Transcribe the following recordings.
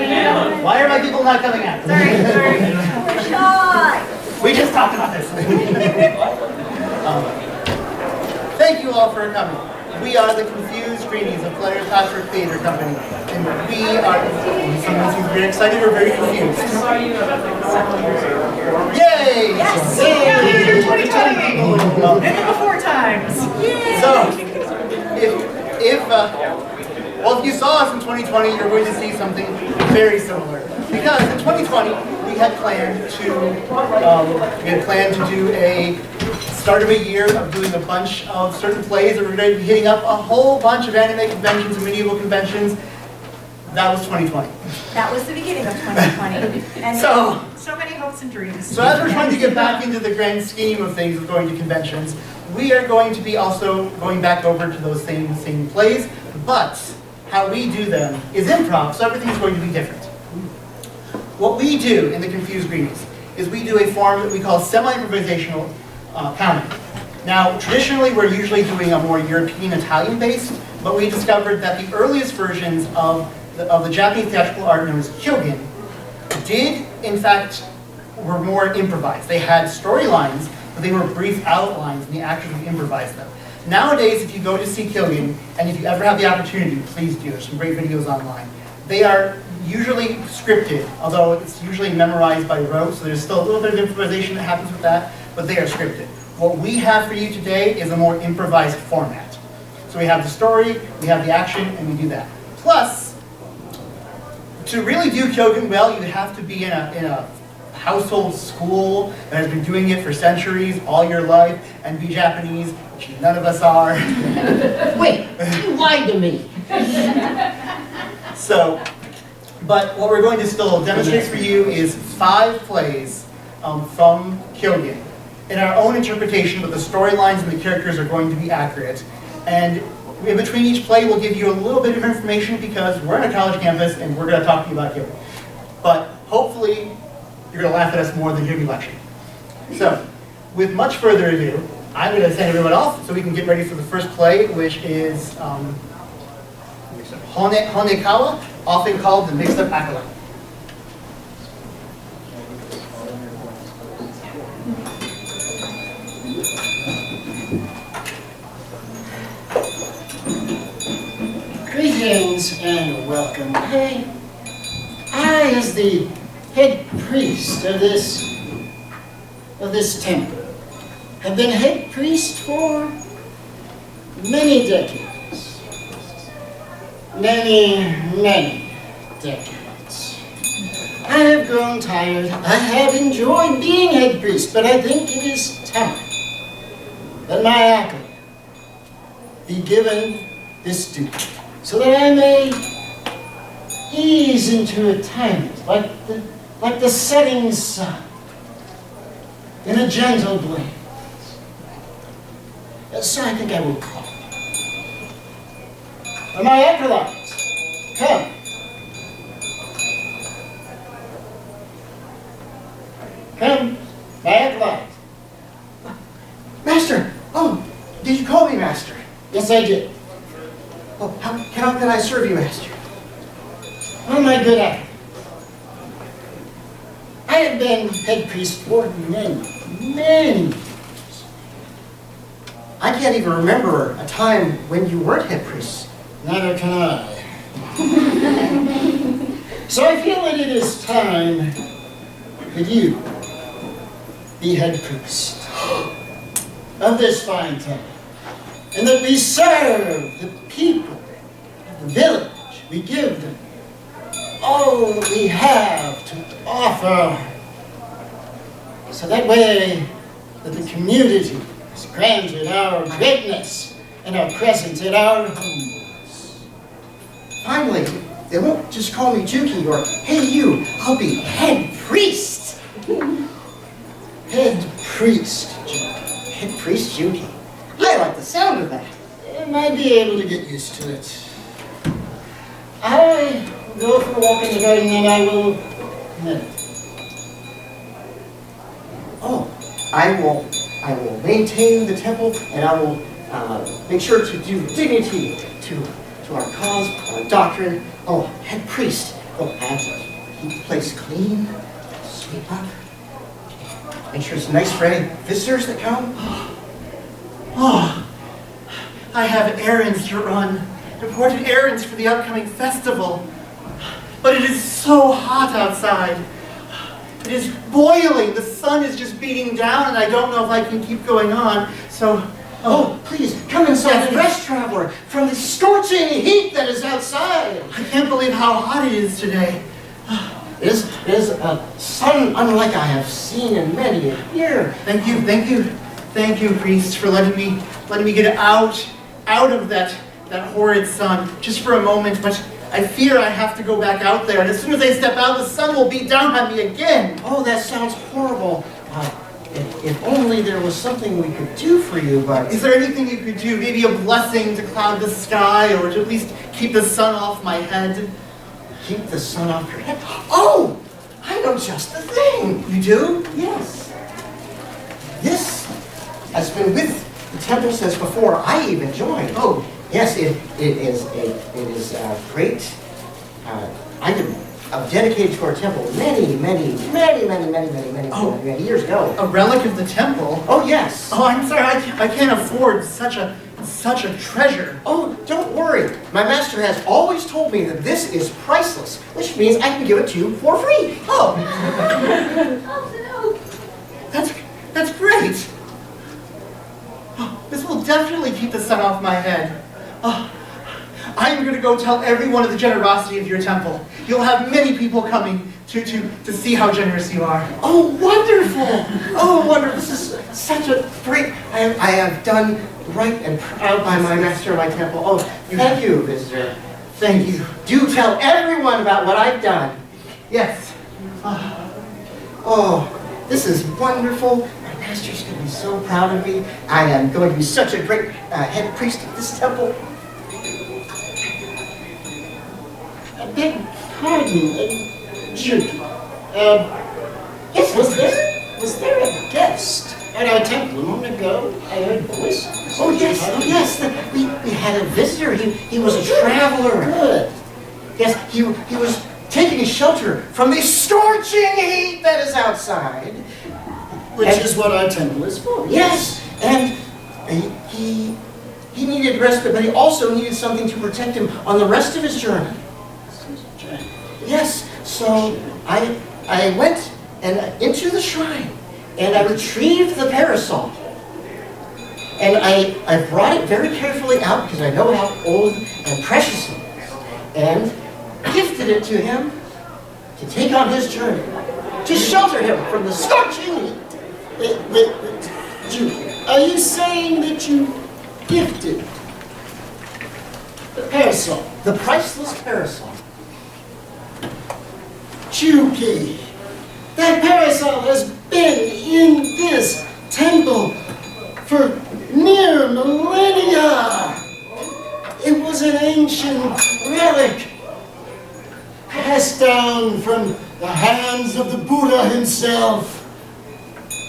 Why are my people not coming out? Sorry. We're shy. We just talked about this. Thank you all for coming. We are the Confused Greenies, a Player Patrick Theater Company. And we are, someone seems very excited or very confused. Yay! Yes! Yay! 2020! Maybe before times! Yay! So, if you saw us in 2020, you're going to see something very similar. Because in 2020, we had planned to do a start of a year of doing a bunch of certain plays that we're going to be hitting up a whole bunch of anime conventions and medieval conventions. That was 2020. That was the beginning of 2020. And So many hopes and dreams. So as we're trying to get back into the grand scheme of things of going to conventions, we are going to be also going back over to those same plays, but how we do them is improv, so everything's going to be different. What we do in the Confused Greenies is we do a form that we call semi-improvisational comedy. Now, traditionally, we're usually doing a more European, Italian-based, but we discovered that the earliest versions of the Japanese theatrical art known as Kyōgen did, in fact, were more improvised. They had storylines, but they were brief outlines, and the actors would improvise them. Nowadays, if you go to see Kyōgen, and if you ever have the opportunity, please do. There's some great videos online. They are usually scripted, although it's usually memorized by rote, so there's still a little bit of improvisation that happens with that, but they are scripted. What we have for you today is a more improvised format. So we have the story, we have the action, and we do that. Plus, to really do Kyōgen well, you have to be in a household school that has been doing it for centuries, all your life, and be Japanese, which none of us are. Wait, you lied to me. So, but what we're going to still demonstrate for you is 5 plays from Kyōgen in our own interpretation, but the storylines and the characters are going to be accurate. And in between each play, we'll give you a little bit of information because we're on a college campus and we're going to talk to you about Kyōgen. But hopefully, you're going to laugh at us more than hear me lecture. So, with much further ado, I'm going to send everyone off so we can get ready for the first play, which is Kawa, often called the mixed-up Acolyte. Greetings and welcome. I, as the head priest of this temple, have been head priest for many decades. Many decades. I have grown tired. I have enjoyed being head priest, but I think it is time that my acolyte be given this duty, so that I may ease into retirement like the setting sun in a gentle blaze. So I think I will call. My acolyte, come. Come, my acolyte. Master! Oh, did you call me Master? Yes, I did. Oh, how can I serve you, Master? Oh, my good acolyte. I have been head priest for many years. I can't even remember a time when you weren't head priest. Neither can I. So I feel that it is time that you be head priest of this fine town, and that we serve the people of the village. We give them all that we have to offer, so that way that the community is granted our greatness and our presence at our homes. Finally, they won't just call me Juki or, hey you, I'll be head priest. Head priest, Juki. Head priest Juki. I like the sound of that. I might be able to get used to it. I will go for a walk in the garden and I will meditate. Oh, I will maintain the temple and I will make sure to do dignity to our cause, our doctrine. Oh, head priest. Oh, I have to keep the place clean, sweep up, make sure it's nice for any visitors that come. Oh, I have errands to run, important errands for the upcoming festival. But it is so hot outside. It is boiling. The sun is just beating down, and I don't know if I can keep going on. So, Oh, please, come inside and rest, traveler, from the scorching heat that is outside. I can't believe how hot it is today. It is a sun unlike I have seen in many a year. Thank you, priest, for letting me get out of that horrid sun just for a moment. But I fear I have to go back out there, and as soon as I step out, the sun will beat down on me again. Oh, that sounds horrible. If only there was something we could do for you, but... Is there anything you could do? Maybe a blessing to cloud the sky, or to at least keep the sun off my head? Keep the sun off your head? Oh! I know just the thing! You do? Yes. This has been with the temple since before I even joined. Oh. Yes, it is great. I'm dedicated to our temple many years ago. A relic of the temple? Oh yes. Oh, I'm sorry, I can't afford such a treasure. Oh, don't worry. My master has always told me that this is priceless, which means I can give it to you for free. Oh, Oh, that's great. Oh, this will definitely keep the sun off my head. Oh, I'm going to go tell everyone of the generosity of your temple. You'll have many people coming to see how generous you are. Oh, wonderful! Oh, wonderful! This is such a great... I have done right and proud by my master of my temple. Oh, thank you, visitor. Thank you. Do tell everyone about what I've done. Yes. Oh, this is wonderful. My master's going to be so proud of me. I am going to be such a great head priest of this temple. I beg pardon, Judy. Yes, Was there a guest at our temple a moment ago? I heard voices. Oh, yes. We had a visitor. He was a traveler. Good. Yes, he was taking shelter from the scorching heat that is outside. Which is what our temple is for. Yes, and he needed respite, but he also needed something to protect him on the rest of his journey. Yes, so I went into the shrine, and I retrieved the parasol. And I brought it very carefully out, because I know how old and precious it is, and gifted it to him to take on his journey, to shelter him from the scorching heat. Judy, are you saying that you gifted the parasol? The priceless parasol. Judy, that parasol has been in this temple for near millennia. It was an ancient relic passed down from the hands of the Buddha himself.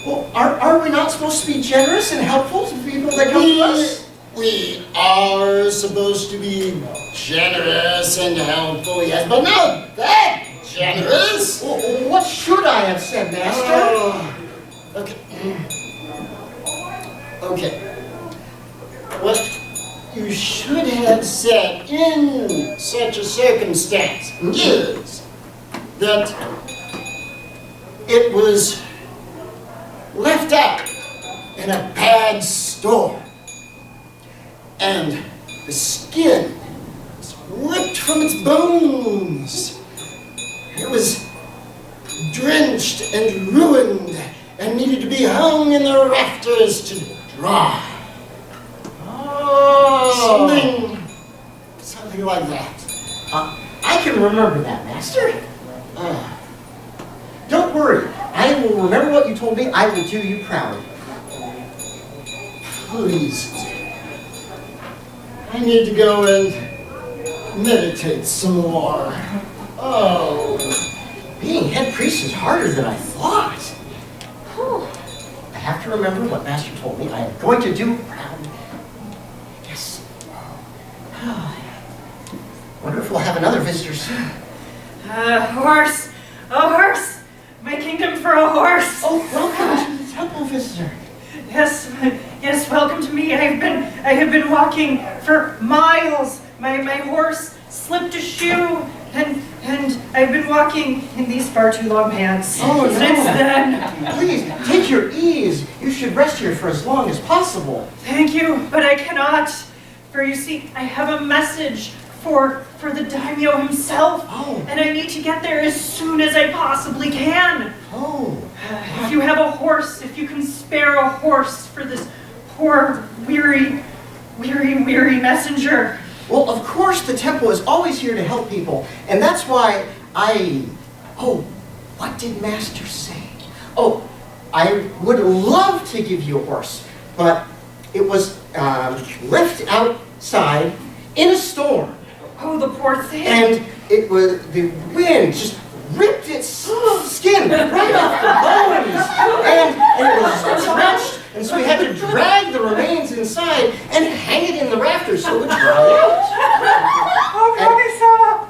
Well, are we not supposed to be generous and helpful to people that come to us? We are supposed to be generous and helpful, yes, but not that generous. Well, what should I have said, Master? Okay. What you should have said in such a circumstance is that it was left out in a bad storm, and the skin was ripped from its bones. It was drenched and ruined and needed to be hung in the rafters to dry. Oh. Something like that. I can remember that, Master. Don't worry. I will remember what you told me. I will do you proud. Please. I need to go and meditate some more. Oh, being head priest is harder than I thought. Whew. I have to remember what Master told me. I am going to do proud. Yes. Wonder if we'll have another visitor soon. Horse! A horse! My kingdom for a horse! Oh, welcome to the temple, visitor. Yes, yes, welcome to me. I have been walking for miles. My horse slipped a shoe, and I've been walking in these far too long pants Oh, since no. then. Please, take your ease. You should rest here for as long as possible. Thank you, but I cannot. For you see, I have a message for the daimyo himself, Oh. and I need to get there as soon as I possibly can. Oh. If you have a horse, if you can spare a horse for this poor, weary messenger. Well, of course the temple is always here to help people, and that's why oh, what did Master say? Oh, I would love to give you a horse, but it was left outside in a storm, Oh, the poor thing. and it was, the wind just ripped its skin right off the bones, and it was stretched, and so we had to drag the remains inside and hang it in the rafters so it would dry out. Oh, Kagami-sama!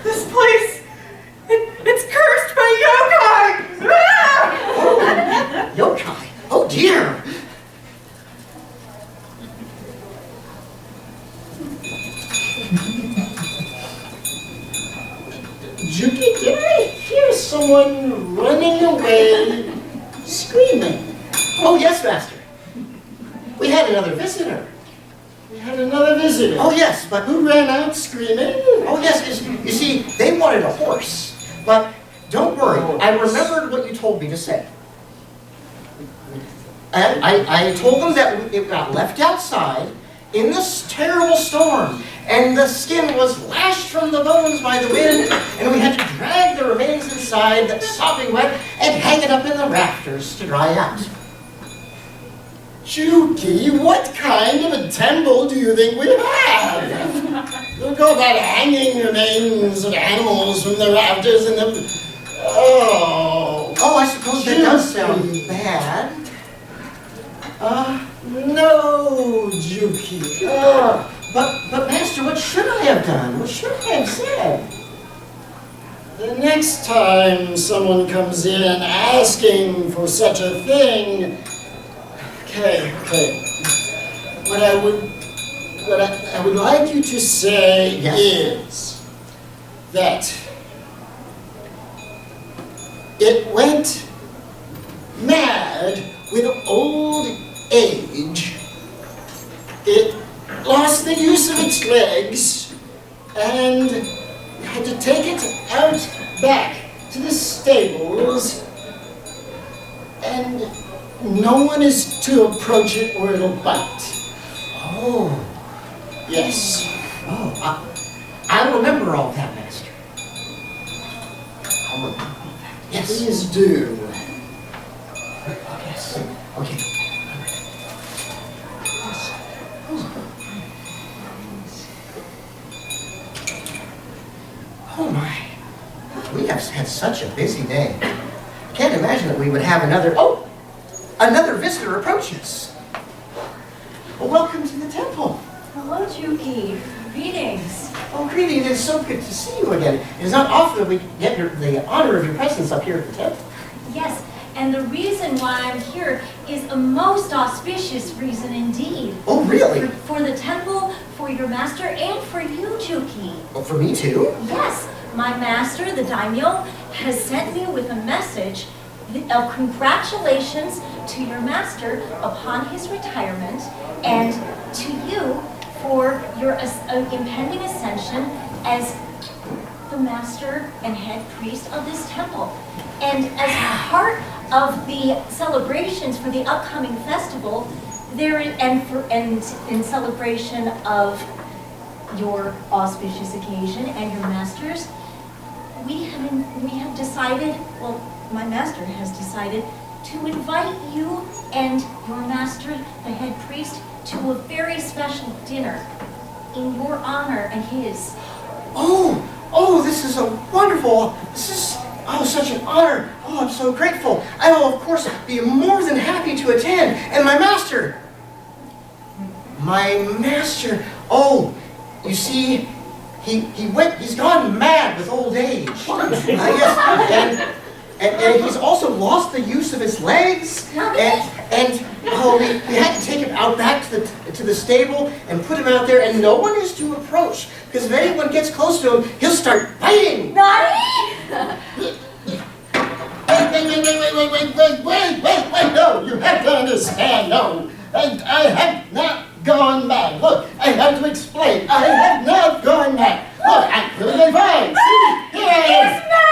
This place, it's cursed by yokai! Ah! Yokai? Oh dear! Juki, did I hear someone running away, screaming? Oh yes, Master. We had another visitor. We had another visitor. Oh yes, but Who ran out screaming? oh yes, you see, they wanted a horse. But don't worry, I remembered what you told me to say. And I told them that it got left outside in this terrible storm, and the skin was lashed from the bones by the wind, and we had to drag the remains inside, that sopping wet, and hang it up in the rafters to dry out. Juki, what kind of a temple do you think we have? We'll go about hanging remains of animals from the rafters and the... Oh, I suppose that does sound bad. No, Juki. But Master, what should I have done? What should I have said? The next time someone comes in asking for such a thing, okay. What I would like you to say Yes. is that it went mad with old age. It lost the use of its legs and had to take it out back to the stables, and no one is to approach it or it'll bite. Oh, Yes. I'll remember all that, Master. I'll remember all that. Yes. Please do. Yes. Okay. Oh my. We have had such a busy day. Can't imagine that we would have another visitor approach us. Well, welcome to the temple. Hello, Juki. Greetings. Oh, greetings. It's so good to see you again. It is not often that we get the honor of your presence up here at the temple. Yes, and the reason why I'm here is a most auspicious reason indeed. Oh, really? For the temple, for your master, and for you, Juki. Well, for me too? Yes, my master, the daimyo, has sent me with a message of congratulations to your master upon his retirement, and to you for your impending ascension as the master and head priest of this temple. And as part of the celebrations for the upcoming festival, and in celebration of your auspicious occasion and your master's, we have decided, well, my master has decided to invite you and your master, the head priest, to a very special dinner in your honor and his. This is such an honor. Oh, I'm so grateful. I will, of course, be more than happy to attend. And my master, oh, you see, he's gone mad with old age. Yes, and he's also lost the use of his legs. And we had to take him out back to the stable and put him out there, and no one is to approach, because if anyone gets close to him, he'll start biting. Nani? Wait, no, you have to understand, no. I have not gone mad. Look, I have to explain. I have not gone mad. Look, I'm perfectly fine. See, here I am. He's mad!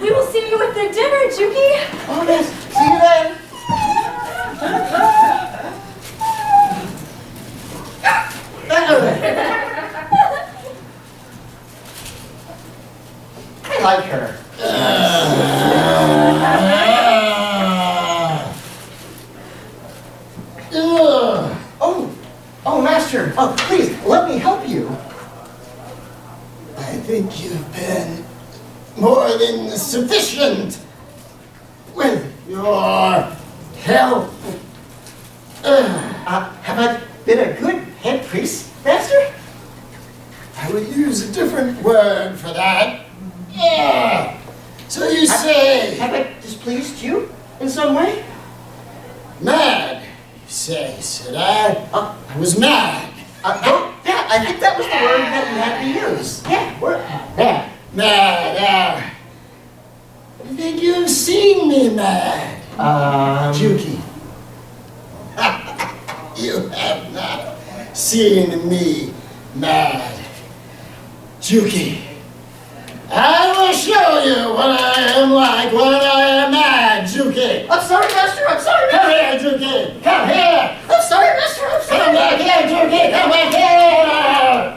We will see you at the dinner, Juki. Oh, yes, see you then. I like her. Oh, Master, please, let me help you. I think you've been more than sufficient with your help. Have I been a good head priest, Master? I would use a different word for that. So you say... Have I displeased you in some way? Mad, you say, said I. I was mad. Yeah, I think that was the word that you had to use. Yeah, word. Mad. Mad, I think you've seen me mad. Juki. You have not seen me mad. Juki, I will show you what I am like when I am mad, Juki. I'm sorry, Master, I'm sorry. Come here, Juki. Come here. I'm sorry, Master, I'm sorry. Come back here, Juki. Come back here.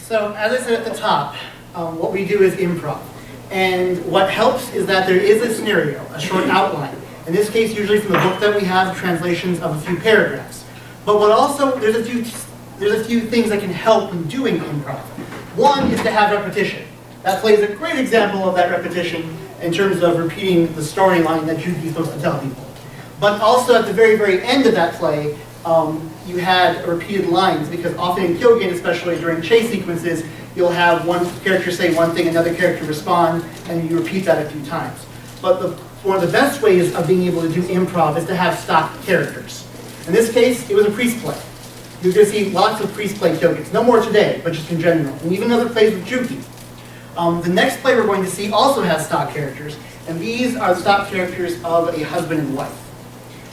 So, as I said at the top, what we do is improv. And what helps is that there is a scenario, a short outline. In this case, usually from the book that we have, translations of a few paragraphs. But what also, there's a few things that can help when doing improv. One is to have repetition. That play is a great example of that repetition in terms of repeating the storyline that Juki is supposed to tell people. But also at the very, very end of that play, you had repeated lines, because often in Kyōgen, especially during chase sequences, you'll have one character say one thing, another character respond, and you repeat that a few times. But one of the best ways of being able to do improv is to have stock characters. In this case, it was a priest play. You're going to see lots of priest play Kyōgens. No more today, but just in general. And even other plays with Juki. The next play we're going to see also has stock characters, and these are the stock characters of a husband and wife.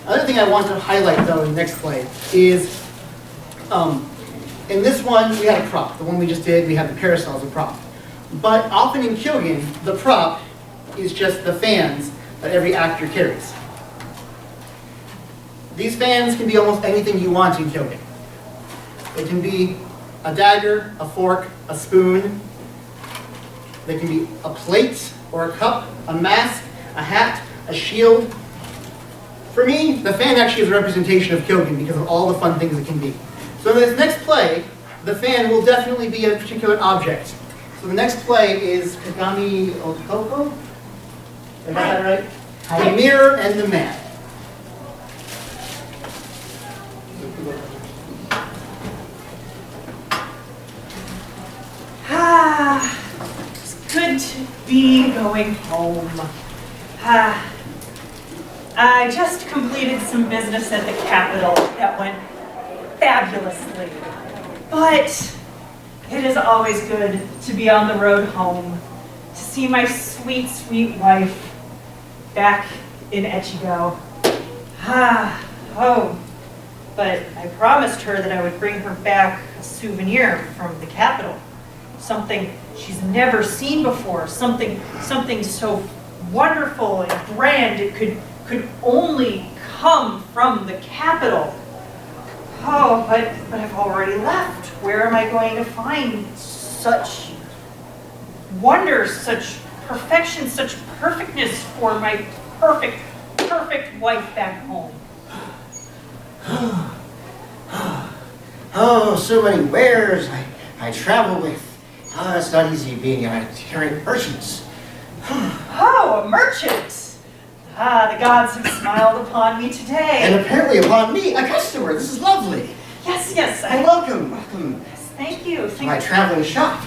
Another thing I want to highlight, though, in the next play is, in this one, we had a prop. The one we just did, we had the parasol as a prop. But often in Kyōgen, the prop is just the fans that every actor carries. These fans can be almost anything you want in Kyōgen. They can be a dagger, a fork, a spoon. They can be a plate or a cup, a mask, a hat, a shield. For me, the fan actually is a representation of Kyōgen because of all the fun things it can be. So in this next play, the fan will definitely be a particular object. So the next play is Kagami Otoko. Did I get that right? The mirror and the man. It's good to be going home. I just completed some business at the Capitol that went fabulously. But it is always good to be on the road home, to see my sweet, sweet wife back in Echigo. But I promised her that I would bring her back a souvenir from the Capitol. Something she's never seen before, something so wonderful and grand it could only come from the Capitol. Oh, but I've already left. Where am I going to find such wonder, such perfection, such perfectness for my perfect wife back home? Oh, so many wares I travel with. It's not easy being a carrying merchants. merchant. Ah, the gods have smiled upon me today. And apparently upon me, a customer. This is lovely. Yes, Welcome, welcome thank you. to my traveling shop.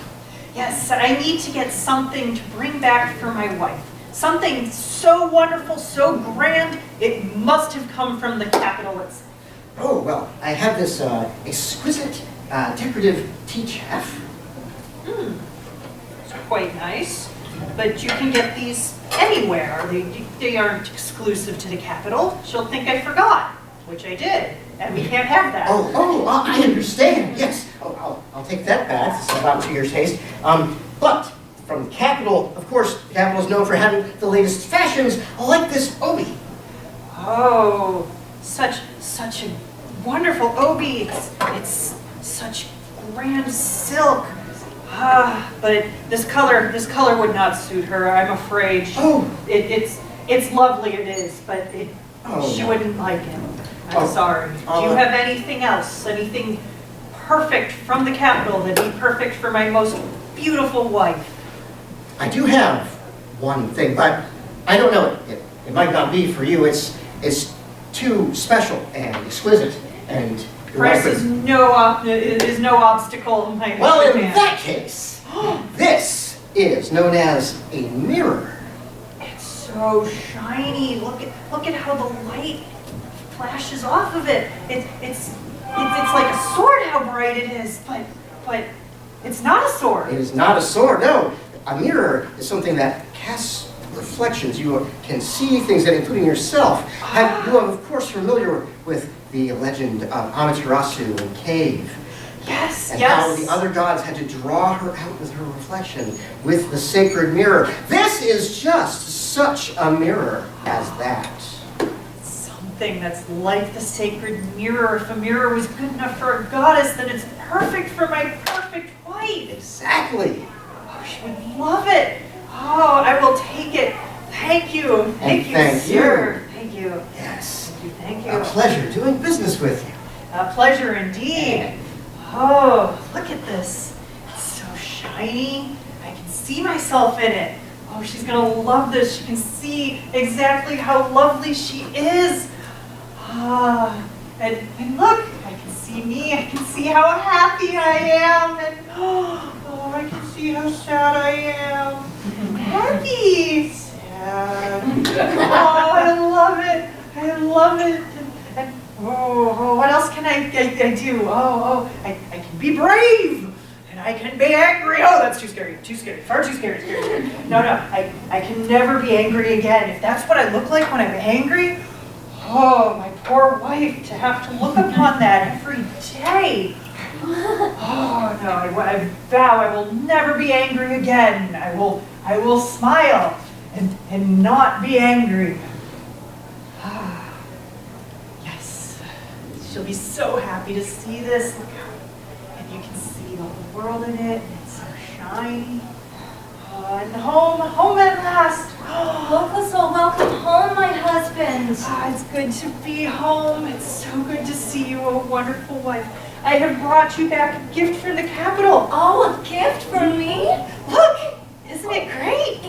Yes, I need to get something to bring back for my wife. Something so wonderful, so grand, it must have come from the capital itself. Oh, well, I have this exquisite decorative tea chaff. It's quite nice, but you can get these anywhere. They aren't exclusive to the capital. She'll think I forgot, which I did, and we can't have that. I understand. Yes. I'll take that back. This is about to your taste. But from the capital, of course, the capital is known for having the latest fashions, like this obi. Oh, such a wonderful obi. It's such grand silk. But this color would not suit her, I'm afraid. It's lovely, it is, but she wouldn't like it. I'm sorry. Do you have anything else? Anything perfect from the capital that'd be perfect for my most beautiful wife? I do have one thing, but I don't know. It might not be for you. It's too special and exquisite, and Price is no obstacle. Well, in that case, this is known as a mirror. It's so shiny. Look at how the light flashes off of it. It's like a sword. How bright it is, but it's not a sword. It is not a sword. No, a mirror is something that casts reflections. You can see things, that including yourself. You are, of course, familiar with the legend of Amaterasu and Cave. Yes, and yes. how the other gods had to draw her out with her reflection with the sacred mirror. This is just such a mirror as that. Something that's like the sacred mirror. If a mirror was good enough for a goddess, then it's perfect for my perfect wife. Exactly. Oh, she would love it. Oh, I will take it. Thank you. Thank you, sir. Thank you. Yes. Thank you. A pleasure doing business with you. A pleasure indeed. Oh, look at this. It's so shiny. I can see myself in it. Oh, she's gonna love this. She can see exactly how lovely she is. And look, I can see me. I can see how happy I am. And oh, I can see how sad I am. Happy, sad. Oh, I love it. I love it. And what else can I do? I can be brave. And I can be angry. Oh, that's too scary. Too scary. Far too scary. No, I can never be angry again. If that's what I look like when I'm angry, oh, my poor wife, to have to look upon that every day. Oh, no, I vow I will never be angry again. I will smile and not be angry. Yes, she'll be so happy to see this. Look how, and you can see all the world in it. It's so shiny. And home at last. So welcome home, my husband. It's good to be home. It's so good to see you, a wonderful wife. I have brought you back a gift from the capital. Oh, a gift from me? Look, isn't it great?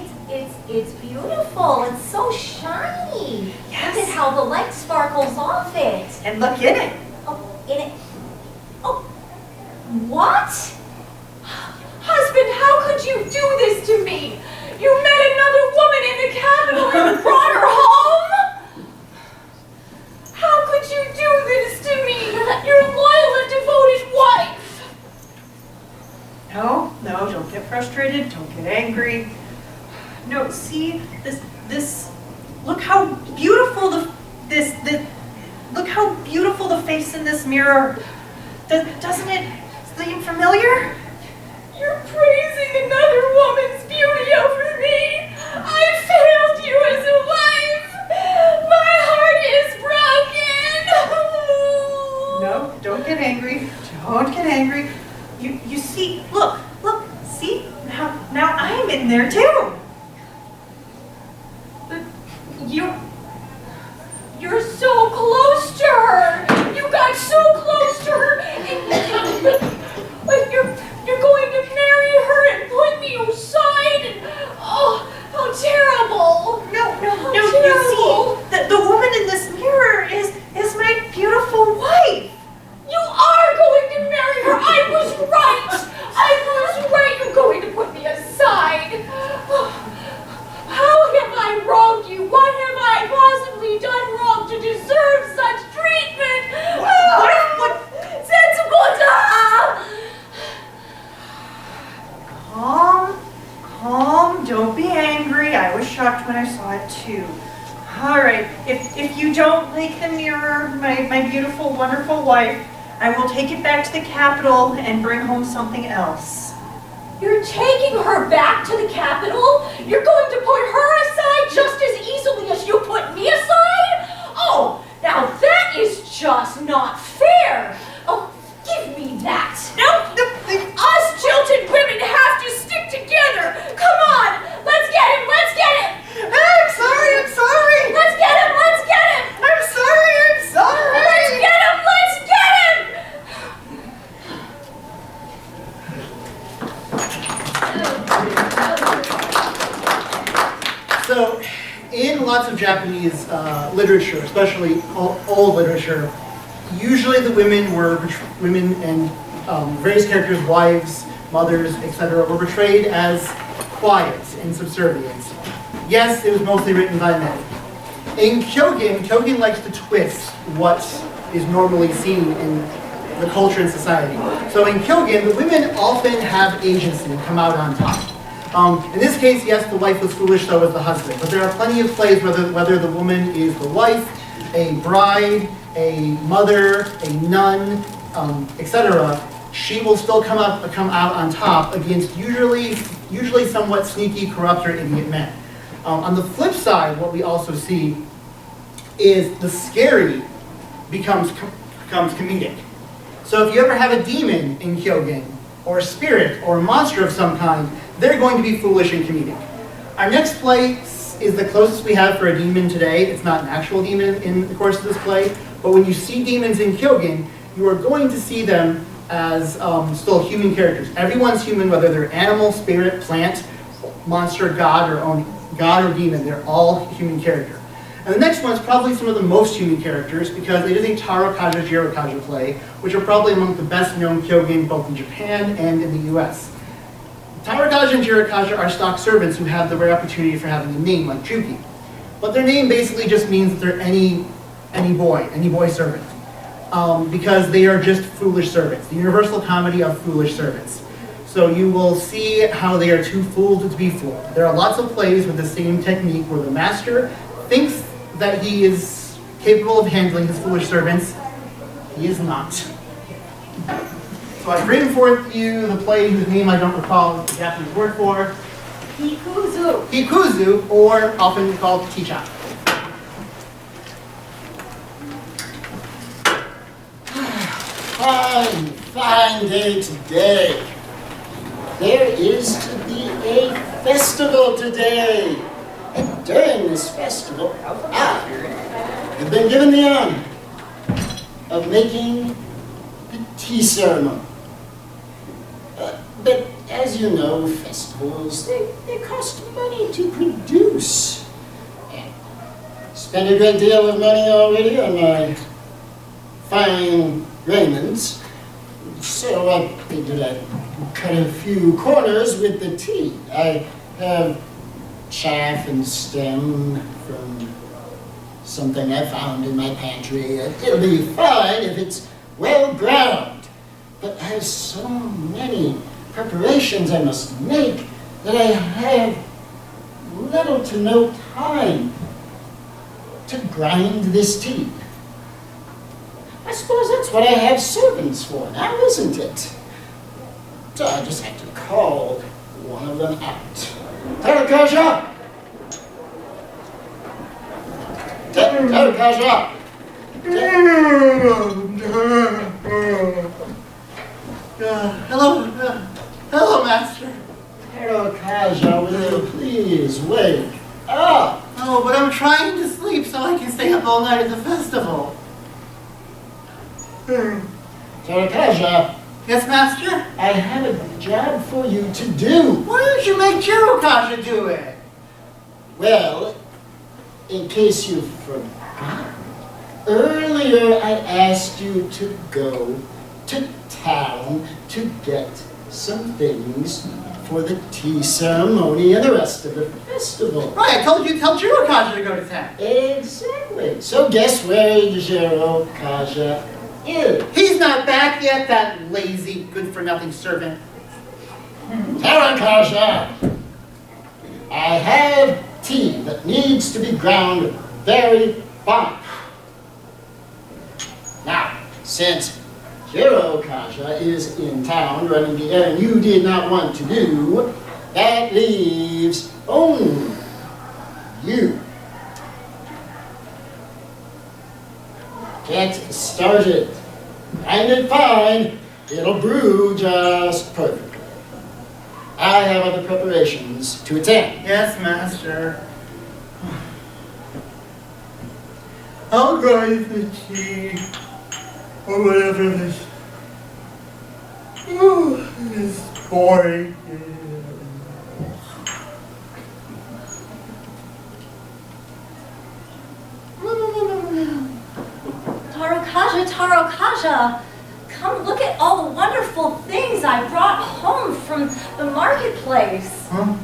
It's beautiful. It's so shiny. Yes. Look at how the light sparkles off it. And look in it. Oh, in it. Oh, what? Husband, how could you do this to me? You met another woman in the capital and brought her home? How could you do this to me, your loyal and devoted wife? No, don't get frustrated. Don't get angry. No, see this. Look how beautiful look how beautiful the face in this mirror. Doesn't it seem familiar? You're praising another woman's beauty over me. I failed you as a wife. My heart is broken. No, don't get angry. Don't get angry. You see, look, see? Now I'm in there too. But you're so close to her. You got so close to her. But you're going to marry her and put me aside. And, oh, how terrible. to deserve such treatment. What? Sensible. Calm, don't be angry. I was shocked when I saw it too. All right, if you don't like the mirror, my beautiful, wonderful wife, I will take it back to the capital and bring home something else. You're taking her back to the capital? You're going to put her aside just as easily as you put me aside? Oh, now that is just not fair. Oh, give me that. No. Us jilted women have to stick together. Come on, let's get him. I'm sorry. Let's get him. I'm sorry. Let's get him. So, in lots of Japanese literature, especially old literature, usually the women and various characters, wives, mothers, etc., were portrayed as quiet and subservient. Yes, it was mostly written by men. In Kyōgen likes to twist what is normally seen in the culture and society. So in Kyōgen, the women often have agency and come out on top. In this case, yes, the wife was foolish, so was the husband. But there are plenty of plays whether the woman is the wife, a bride, a mother, a nun, etc. She will still come out on top against usually somewhat sneaky, corrupt, or idiot men. On the flip side, what we also see is the scary becomes comedic. So if you ever have a demon in Kyōgen, or a spirit, or a monster of some kind, they're going to be foolish and comedic. Our next play is the closest we have for a demon today. It's not an actual demon in the course of this play, but when you see demons in Kyōgen, you are going to see them as still human characters. Everyone's human, whether they're animal, spirit, plant, monster, god, or demon. They're all human characters. And the next one is probably some of the most human characters because it is a Taro-kaja, Jiro-kaja play, which are probably among the best known Kyōgen both in Japan and in the US. Taro-kaja and Jiro-kaja are stock servants who have the rare opportunity for having a name like Juki. But their name basically just means that they're any boy servant. Because they are just foolish servants, the universal comedy of foolish servants. So you will see how they are too fooled to be fooled. There are lots of plays with the same technique where the master thinks that he is capable of handling his foolish servants. He is not. So I bring forth you the play whose name I don't recall the Japanese word for. Hikuzu. Hikuzu, or often called Tea Chaff. Fine day today. There is to be a festival today. And during this festival, I have been given the honor of making the tea ceremony. But as you know, festivals, they cost money to produce. And I spent a great deal of money already on my fine raiments. So I figured I'd cut a few corners with the tea. I have chaff and stem from something I found in my pantry. It'll be fine if it's well ground. But I have so many preparations I must make that I have little to no time to grind this tea. I suppose that's what I have servants for now, isn't it? So I just have to call one of them out. Terukaja! Terukaja! Hello, Master. Terukaja, will you please wake up? Oh, but I'm trying to sleep so I can stay up all night at the festival. Terukaja, Yes, Master? I have a job for you to do. Why don't you make Jiro-kaja do it? Well, in case you've forgotten, earlier I asked you to go to town to get some things for the tea ceremony and the rest of the festival. Right, I told you to tell Jirokaja to go to town. Exactly. So guess where Jirokaja is? He's not back yet, that lazy, good-for-nothing servant. Jirokaja, I have tea that needs to be ground very fine. Now, since Jirokaja is in town running the errand you did not want to do, that leaves only you. Get started. Grind it fine. It'll brew just perfectly. I have other preparations to attend. Yes, master. I'll grind the tea, or whatever this is boring. Tarokaja, come look at all the wonderful things I brought home from the marketplace. Huh?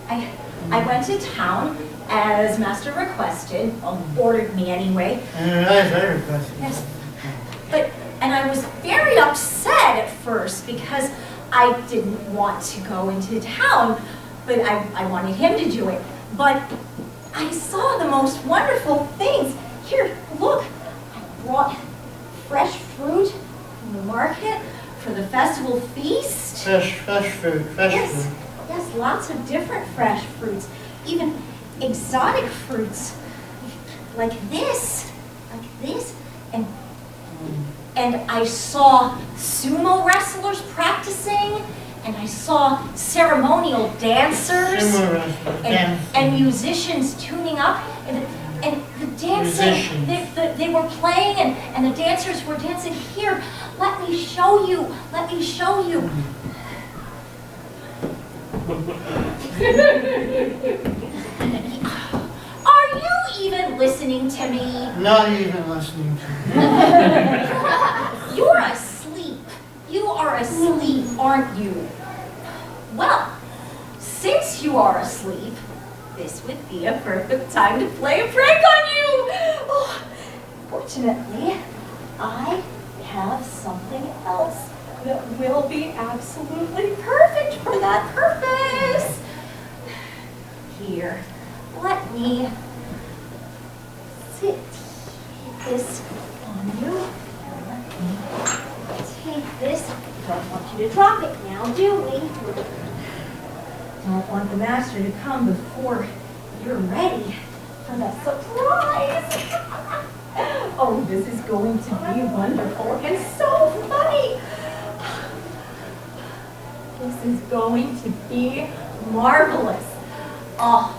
I went to town as master requested, ordered me anyway. I requested. Yes. And I was very upset at first because I didn't want to go into town, but I wanted him to do it. But I saw the most wonderful things. Here, look, I brought fresh fruit from the market for the festival feast. Fresh food, fresh food. Yes, lots of different fresh fruits, even exotic fruits, like this, and I saw sumo wrestlers practicing, and I saw ceremonial dancers, and musicians tuning up, and the dancing, they were playing, and the dancers were dancing. Here, let me show you. Are you even listening to me? Not even listening to me. You're asleep. You are asleep, aren't you? Well, since you are asleep, this would be a perfect time to play a prank on you. Oh, fortunately, I have something else that will be absolutely perfect for that purpose. Here, let me take this on you. Let me take this. Don't want you to drop it now, do we? Don't want the master to come before you're ready for the surprise. Oh, this is going to be wonderful and so funny. This is going to be marvelous. Oh,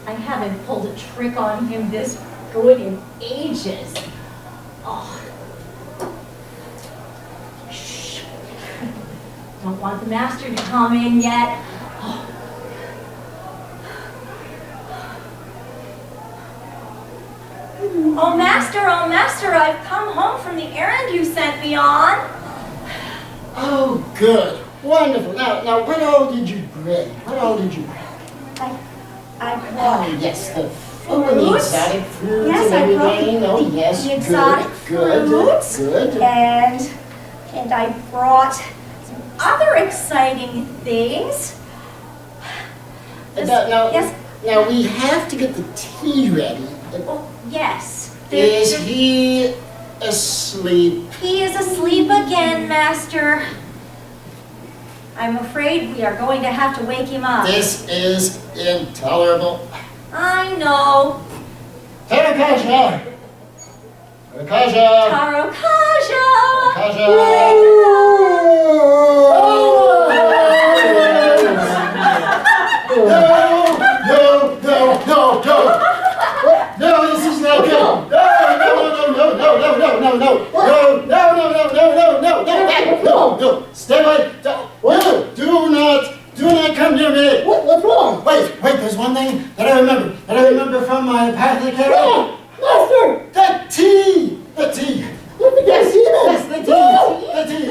I haven't pulled a trick on him this good in ages. Oh. Shh. Don't want the master to come in yet. Oh, master, I've come home from the errand you sent me on. Oh, good. Wonderful. Now, what all did you bring? I brought Yes, the fruit, the exotic fruits Yes, and I brought everything. Oh, yes, the exotic fruits. Good. And I brought some other exciting things. Now, we have to get the tea ready. Oh, yes. Is he asleep? He is asleep again, master. I'm afraid we are going to have to wake him up. This is intolerable. I know. Tarokaja! No, this is not good. No. Stay away. Do not come near me. What's wrong? Wait, there's one thing that I remember from my apothecary. No, master! The tea!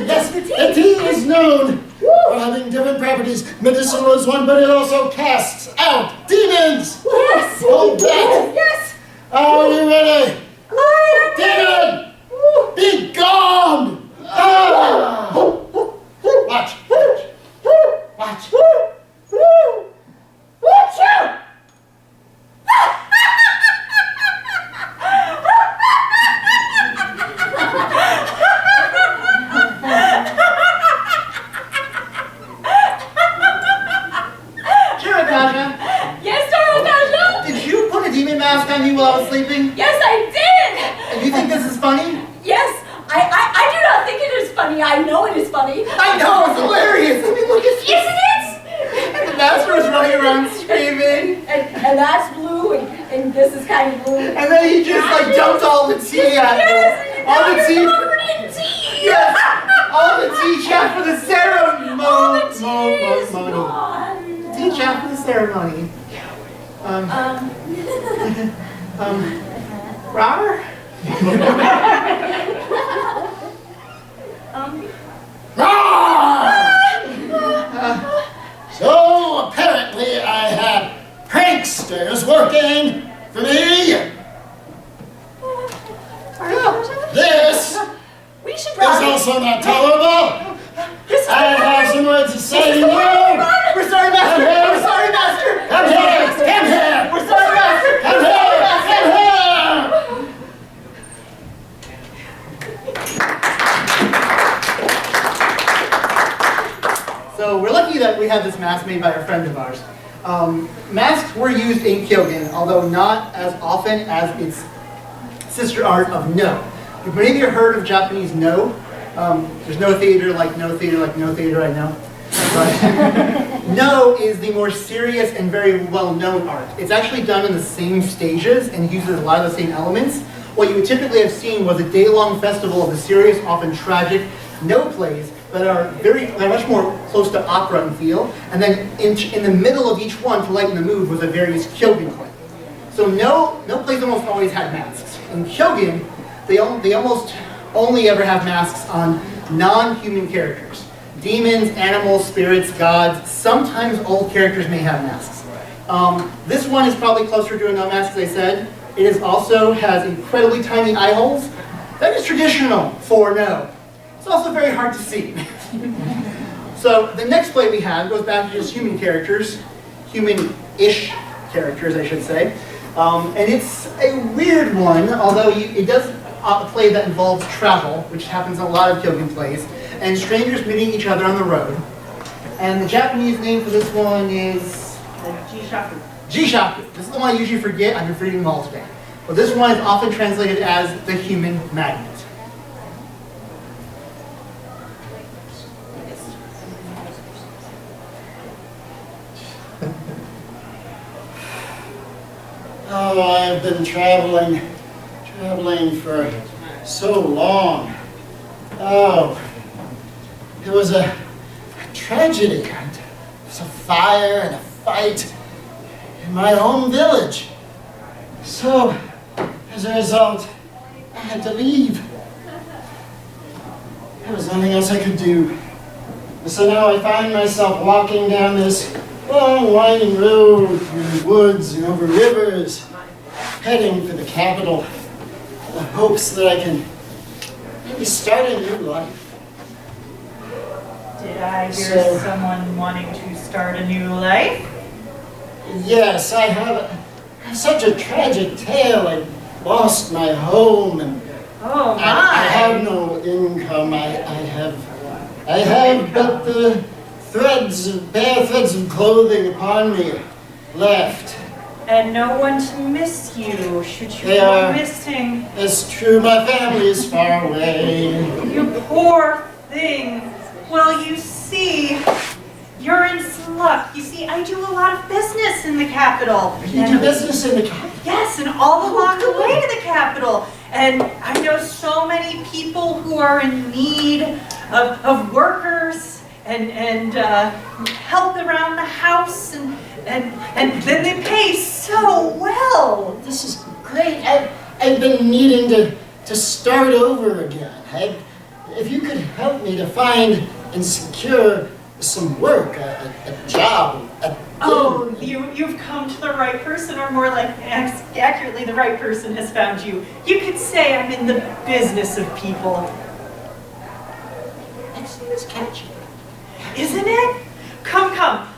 Yes, The tea is known for having different properties. Medicinal is one, but it also casts out demons. Yes! Hold that. Yes! Are you ready? Demon! Be gone! Ah! Watch. Watch. Watch out! Shirakaja, Yes, Dorokaja? did you put a demon mask on me while I was sleeping? Yes, I did! And you think this is funny? Yes, I do not think it is funny. I know it is funny. I know, it's hilarious. I mean, look at this. Isn't it? And the master was running around screaming. And that's blue, and this is kind of blue. And then he just like dumped all the tea at me. All the tea. Yes. All the tea chaff for the ceremony. All the tea is gone. Tea chaff for the ceremony. Robert? So apparently I have pranksters working for me. This We should is run. also not tolerable. This is I have some words to say to you. We're sorry, master. We're sorry, master. Come here. Come here. We're sorry, master. Come here. Come here. So we're lucky that we have this mask made by a friend of ours. Masks were used in Kyōgen, although not as often as its sister art of No. You've maybe heard of Japanese No. There's no theater like no theater like no theater, I know. But No is the more serious and very well-known art. It's actually done in the same stages and uses a lot of the same elements. What you would typically have seen was a day-long festival of the serious, often tragic No plays that are much more close to opera in feel. And then in the middle of each one, to lighten the mood, was a various Kyōgen play. So no plays almost always had masks. In Kyōgen, they almost only ever have masks on non-human characters. Demons, animals, spirits, gods, sometimes old characters may have masks. This one is probably closer to a no mask, as I said. It also has incredibly tiny eye holes. That is traditional for No. It's also very hard to see. So the next play we have goes back to just human characters, human-ish characters, I should say. And it's a weird one, although it does a play that involves travel, which happens in a lot of Kyōgen plays, and strangers meeting each other on the road. And the Japanese name for this one is Jishaku. Jishaku. This is the one I usually forget. I've been reading them all today. But this one is often translated as the human magnet. Oh, I've been traveling for so long. Oh, it was a tragedy. It was a fire and a fight in my home village. So, as a result, I had to leave. There was nothing else I could do. So now I find myself walking down this long, winding road through woods and over rivers, heading for the capital, in the hopes that I can maybe start a new life. Did I hear So- someone wanting to start a new life? Yes, I have such a tragic tale. I lost my home and Oh my! I have no income. I have but the bare threads of clothing upon me left. And no one to miss you, should you They go are- missing. It's true, my family is far away. You poor thing. Well, you see, you're in some luck. You see, I do a lot of business in the capital. You do business in the capital? Yes, and all along the way to the capital. And I know so many people who are in need of workers and help around the house, and then they pay so well. This is great. I've been needing to start over again. If you could help me to find and secure some work, a job, Oh, you've come to the right person, or more like accurately, the right person has found you. You could say I'm in the business of people. It's catchy. Isn't it? Come,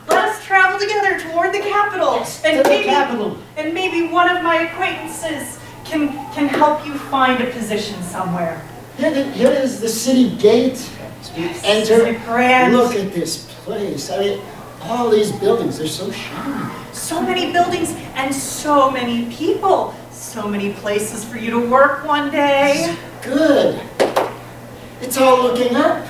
let us travel together toward the capital. Yes, to the capital. And maybe one of my acquaintances can help you find a position somewhere. Here is the city gate. Yes, Enter. it's grand. Look at this place. I mean, all these buildings, they're so shiny. So many buildings and so many people. So many places for you to work one day. Good. It's all looking up.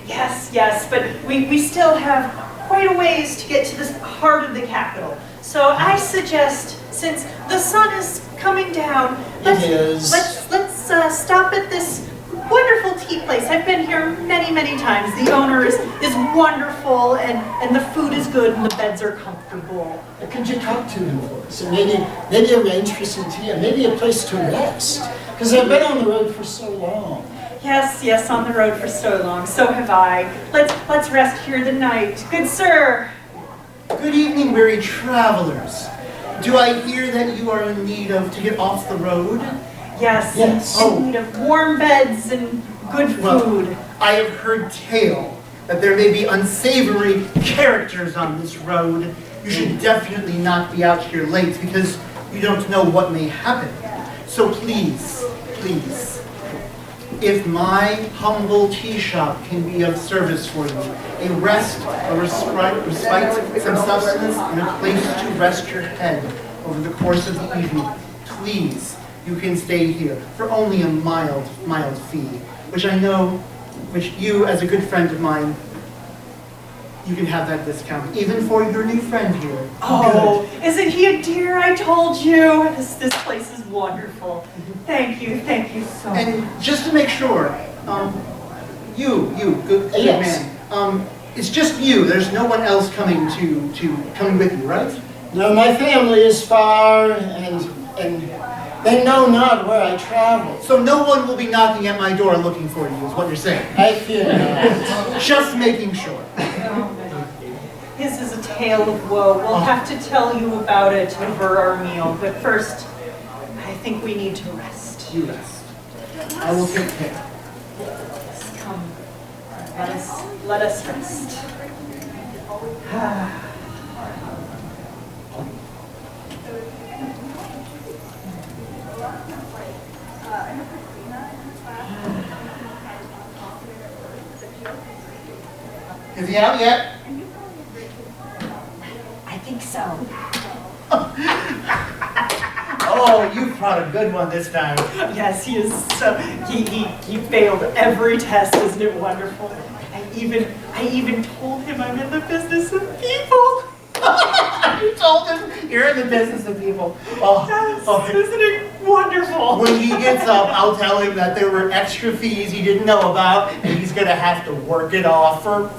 Yes, but we still have quite a ways to get to the heart of the capital. So I suggest, since the sun is coming down, let's stop at this wonderful tea place. I've been here many times. The owner is wonderful, and the food is good, and the beds are comfortable. Could you talk to him for us? And maybe arrange for some tea, and maybe a place to rest. Because I've been on the road for so long. Yes, on the road for so long. So have I. Let's rest here the night. Good sir. Good evening, weary travelers. Do I hear that you are in need to get off the road? Yes. In need of warm beds and good food. Well, I have heard tale that there may be unsavory characters on this road. You should definitely not be out here late because you don't know what may happen. So please, if my humble tea shop can be of service for you, a respite, some sustenance, and a place to rest your head over the course of the evening, please, you can stay here for only a mild fee, which I know, which you, as a good friend of mine, you can have that discount, even for your new friend here. Oh, isn't he a dear? I told you. This place is wonderful. Thank you so much. And just to make sure, you, good Yes. man, it's just you. There's no one else coming coming with you, right? No, my family is far, and they know not where I travel. So no one will be knocking at my door looking for you, is what you're saying. I fear not. Just making sure. His is a tale of woe. We'll have to tell you about it over our meal. But first, I think we need to rest. You rest. I will take care. Come, let us rest. Is he out yet? I think so. Oh, you brought a good one this time. Yes, he is so, he failed every test. Isn't it wonderful? I even told him I'm in the business of people. You told him you're in the business of people. Yes, isn't it wonderful? When he gets up, I'll tell him that there were extra fees he didn't know about, and he's gonna have to work it off for,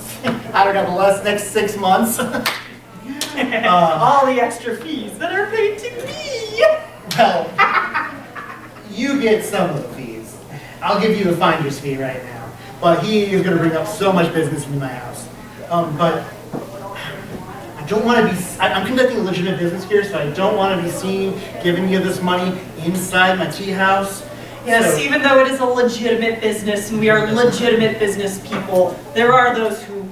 I don't know, the next 6 months. All the extra fees that are paid to me. Well, you get some of the fees. I'll give you the finder's fee right now, but he is gonna bring up so much business into my house. But I don't want to be, I'm conducting a legitimate business here, so I don't want to be seen giving you this money inside my tea house. Yes, So- even though it is a legitimate business and we are legitimate business people, there are those who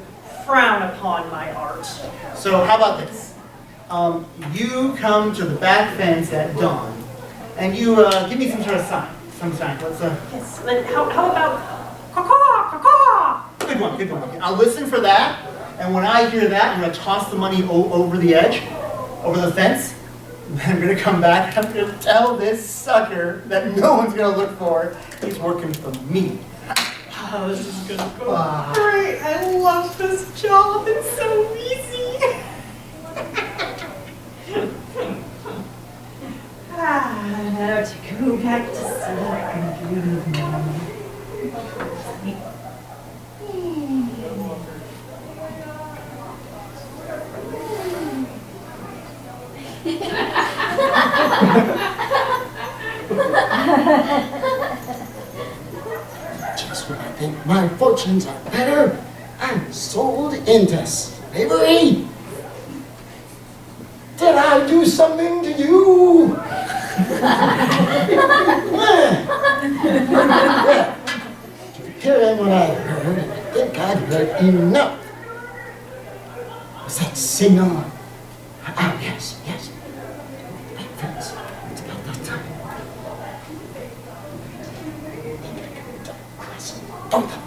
frown upon my art. So how about this? You come to the back fence at dawn, and you give me some sort of sign. Some sign. What's Yes, but how about caw-caw, caw-caw? good one? Good one. Okay, I'll listen for that, and when I hear that, I'm gonna toss the money over the edge, over the fence. I'm gonna come back. I'm gonna tell this sucker that no one's gonna look for. He's working for me. Oh, this is gonna go great. I love this job. It's so easy. Now to go back to sleep. Just when I think my fortunes are better, I'm sold into slavery? Did I do something to you? Well, hearing what I heard, I think I'd heard enough. Was that sing on? Ah, yes, yes. Right, friends, it's about that time. Don't let them.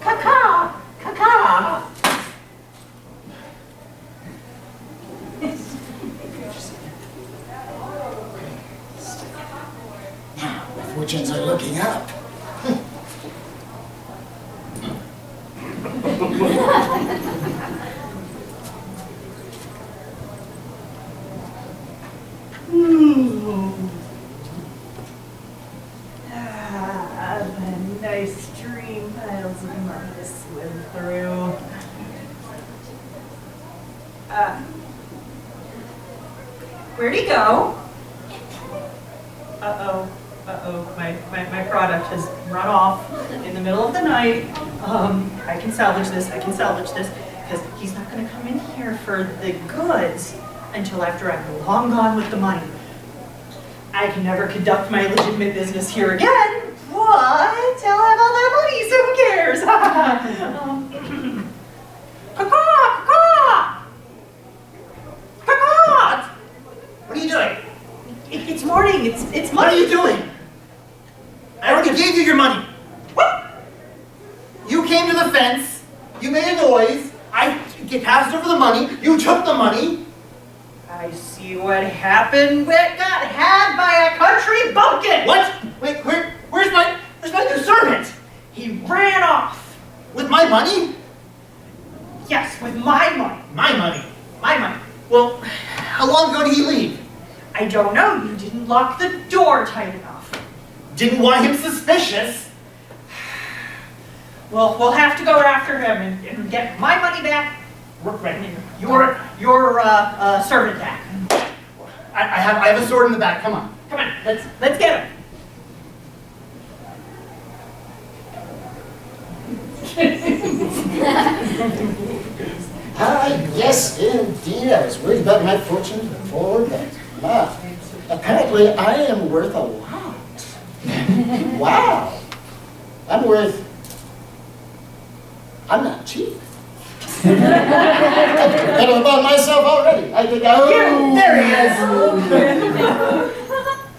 Kaka! Kaka! Now, my fortunes are looking up. The nice stream piles of money to swim through. Where'd he go? My product has run off in the middle of the night. I can salvage this, because he's not gonna come in here for the goods until after I'm long gone with the money. I can never conduct my legitimate business here again. What? I'll have all that money, so who cares? Caw-caw! What are you doing? It's morning, it's What are money. you doing? I already gave you your money. What? You came to the fence, you made a noise, I passed over the money, you took the money. I see what happened. We got had by a country bumpkin. What? Wait, where's my new servant? He ran off. With my money? Yes, with my money. My money. My money. Well, how long ago did he leave? I don't know. You didn't lock the door tight enough. Didn't want him suspicious. Well, we'll have to go after him and get my money back. Your servant back. I have a sword in the back. Come on. Come on, let's get him. Ah, yes, indeed. I was worried about my fortune before, but apparently I am worth a lot. Wow. I'm not cheap. I feel better about myself already. I think There he is.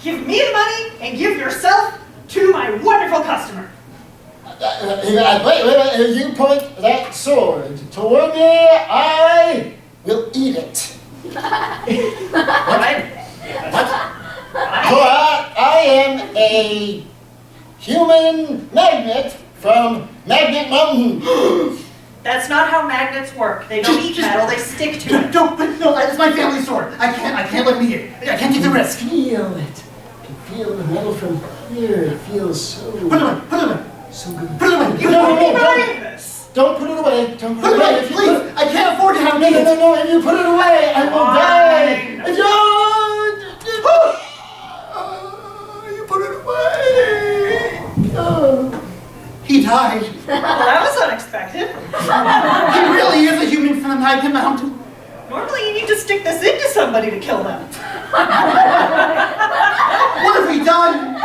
Give me the money and give yourself to my wonderful customer. Wait, you point that sword toward me, I will eat it. What? For I am a human magnet from Magnet Mountain. That's not how magnets work. They don't eat metal, they stick to it. No, it's my family sword. I can't let him eat it. I can't take the risk. Feel it. I can feel the metal from here. It feels so... Put it away. So good. Put it away. You don't be buying this. Don't put it away. Don't Put it away, please. I can't afford to have it eaten. No. If you put it away, I will die. Fine. You put it away. Oh. He died. Well, that was unexpected. He really is a human from the Magnet Mountain. Normally you need to stick this into somebody to kill them. What have we done?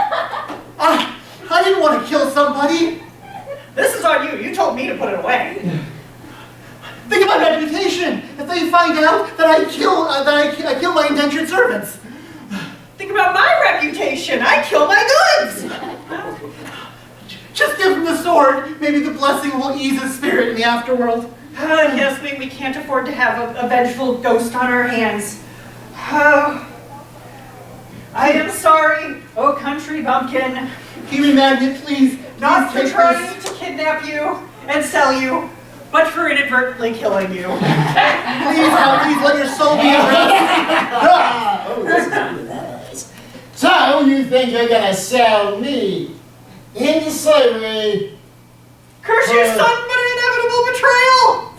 I didn't want to kill somebody. This is on you. You told me to put it away. Think of my reputation. If they find out that I kill my indentured servants. Think about my reputation. I kill my goods. Just give him the sword. Maybe the blessing will ease his spirit in the afterworld. Yes, we can't afford to have a vengeful ghost on our hands. I am sorry, oh country bumpkin. Human Magnet, please. Not for take trying this. to kidnap you and sell you, but for inadvertently killing you. Please let your soul be at rest. Oh, this is really nice. So you think you're gonna sell me into slavery? Curse your son, but an inevitable betrayal!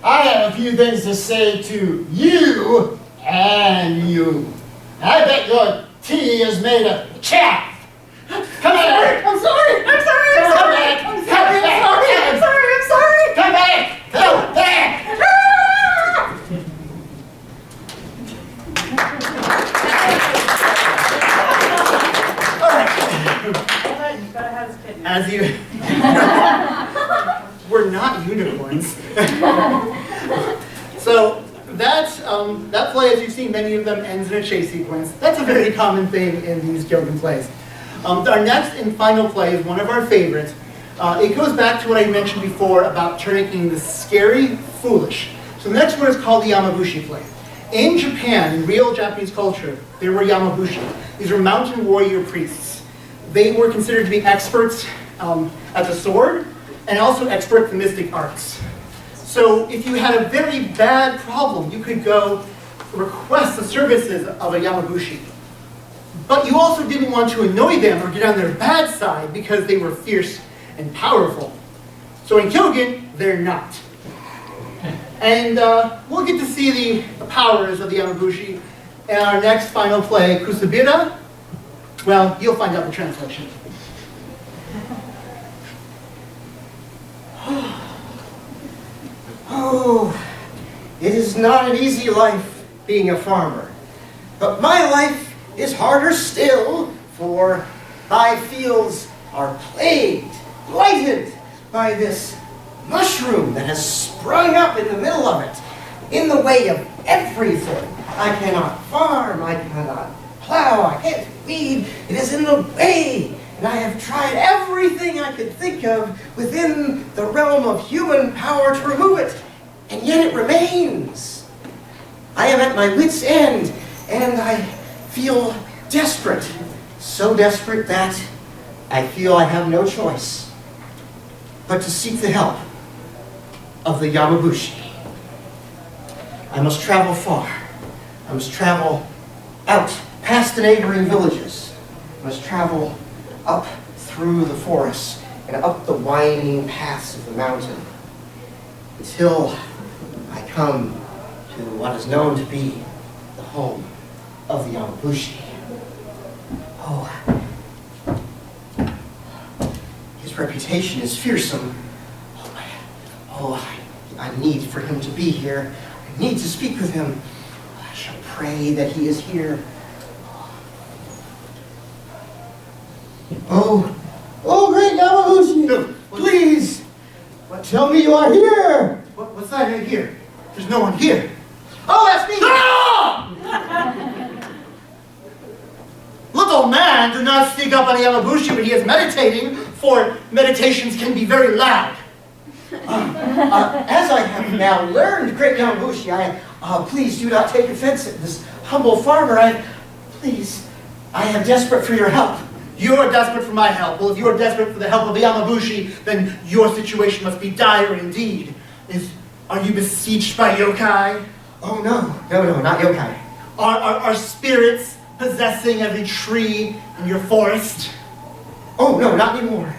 I have a few things to say to you and you. I bet you're tea is made of chaff. Come back. I'm sorry. Come back. I'm sorry. I'm sorry. Come back. Come back. All right. You gotta have his kid. As you, we're not unicorns. So that play, as you've seen, many of them ends in a chase sequence. That's a very common thing in these Kyōgen plays. Our next and final play is one of our favorites. It goes back to what I mentioned before about turning the scary foolish. So the next one is called the Yamabushi play. In Japan, in real Japanese culture, there were Yamabushi. These were mountain warrior priests. They were considered to be experts at the sword and also expert in mystic arts. So if you had a very bad problem, you could go request the services of a Yamabushi. But you also didn't want to annoy them or get on their bad side because they were fierce and powerful. So in Kyōgen, they're not. And we'll get to see the powers of the Yamabushi in our next final play, Kusabira. Well, you'll find out the translation. Oh, it is not an easy life being a farmer. But my life is harder still, for thy fields are plagued, blighted by this mushroom that has sprung up in the middle of it, in the way of everything. I cannot farm, I cannot plow, I can't weed, it is in the way. And I have tried everything I could think of within the realm of human power to remove it, and yet it remains. I am at my wit's end, and I feel desperate. So desperate that I feel I have no choice but to seek the help of the Yamabushi. I must travel far. I must travel out past the neighboring villages. I must travel up through the forests and up the winding paths of the mountain until I come to what is known to be the home of the Yamabushi. Oh, his reputation is fearsome. I need for him to be here. I need to speak with him. I shall pray that he is here. Oh, great Yamabushi, please, tell me you are here. What's that in here? There's no one here. Oh, that's me! Little man, do not sneak up on a Yamabushi when he is meditating, for meditations can be very loud. As I have now learned, great Yamabushi, please do not take offense at this humble farmer. I am desperate for your help. You are desperate for my help. Well, if you are desperate for the help of the Yamabushi, then your situation must be dire indeed. Are you besieged by yokai? Oh, no, not yokai. Are spirits possessing every tree in your forest? Oh, no, not anymore.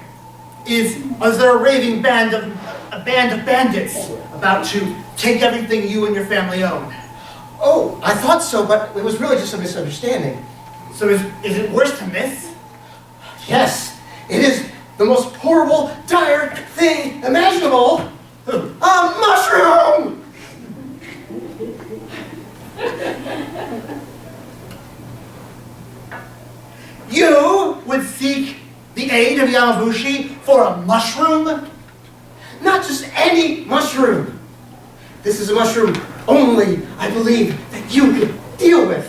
Is there a raving band of bandits about to take everything you and your family own? Oh, I thought so, but it was really just a misunderstanding. So is it worse than this? Yes, it is the most horrible, dire thing imaginable. A mushroom! You would seek the aid of Yamabushi for a mushroom? Not just any mushroom. This is a mushroom only, I believe, that you could deal with.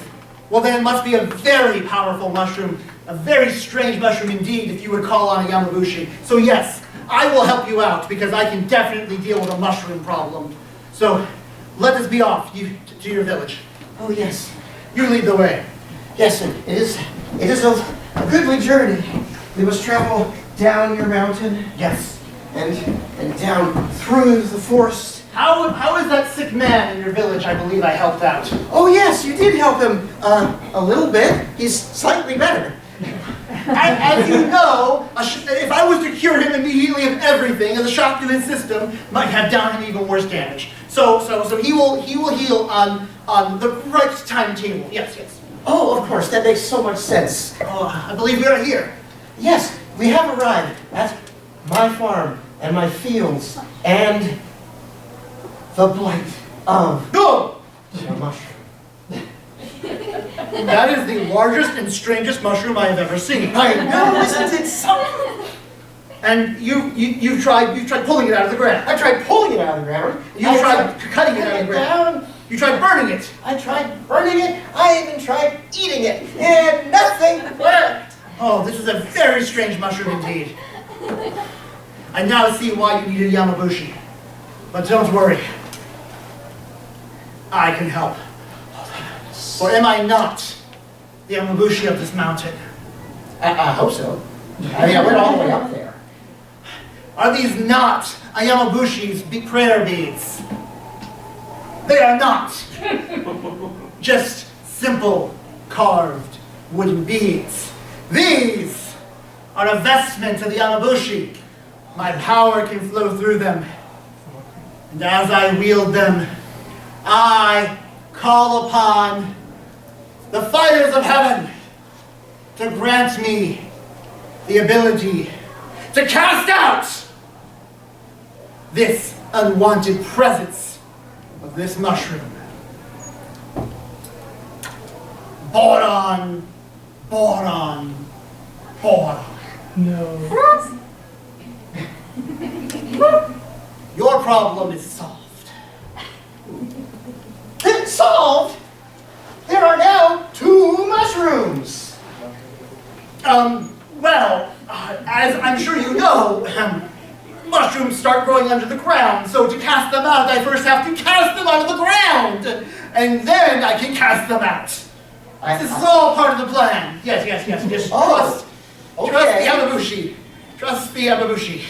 Well, then it must be a very powerful mushroom, a very strange mushroom indeed, if you would call on a Yamabushi. So yes, I will help you out, because I can definitely deal with a mushroom problem. So let us be off to your village. Oh, yes. You lead the way. Yes, it is a goodly journey. We must travel down your mountain. Yes. And down through the forest. How is that sick man in your village I believe I helped out? Oh, yes, you did help him a little bit. He's slightly better. As you know, if I was to cure him immediately of everything, the shock to his system might have done him even worse damage. So he will heal on the right timetable. Yes. Oh, of course, that makes so much sense. Oh, I believe we are here. Yes, we have arrived at my farm and my fields and the blight of Go! the mushroom. That is the largest and strangest mushroom I have ever seen. I know, isn't it something? And you tried pulling it out of the ground. I tried pulling it out of the ground. You tried cutting it out of the ground. down. You tried burning it. I tried burning it. I even tried eating it. And nothing worked. Oh, this is a very strange mushroom indeed. I now see why you needed Yamabushi. But don't worry. I can help. For am I not the Yamabushi of this mountain? I hope so. I mean, I went all the way up there. Are these not Yamabushi's prayer beads? They are not just simple carved wooden beads. These are a vestment of the Yamabushi. My power can flow through them. And as I wield them, I call upon the fires of heaven to grant me the ability to cast out this unwanted presence of this mushroom. Boron, boron, boron. No. Your problem is solved. It's solved. There are now 2 mushrooms. Well, as I'm sure you know, mushrooms start growing under the ground, so to cast them out, I first have to cast them out of the ground, and then I can cast them out. This is all part of the plan. Yes. Just trust the Yamabushi. Trust the Yamabushi.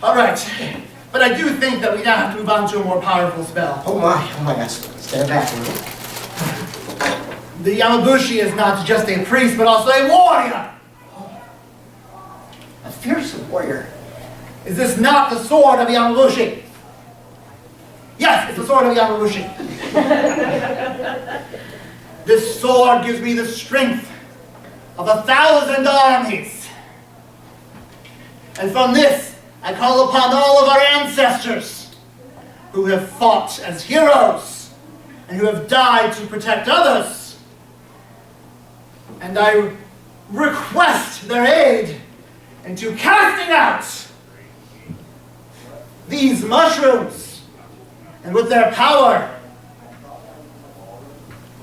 All right. But I do think that we now have to move on to a more powerful spell. Oh my, that's stand back. The Yamabushi is not just a priest, but also a warrior. A fierce warrior. Is this not the sword of Yamabushi? Yes, it's the sword of Yamabushi. This sword gives me the strength of 1,000 armies. And from this, I call upon all of our ancestors who have fought as heroes and who have died to protect others. And I request their aid into casting out these mushrooms. And with their power,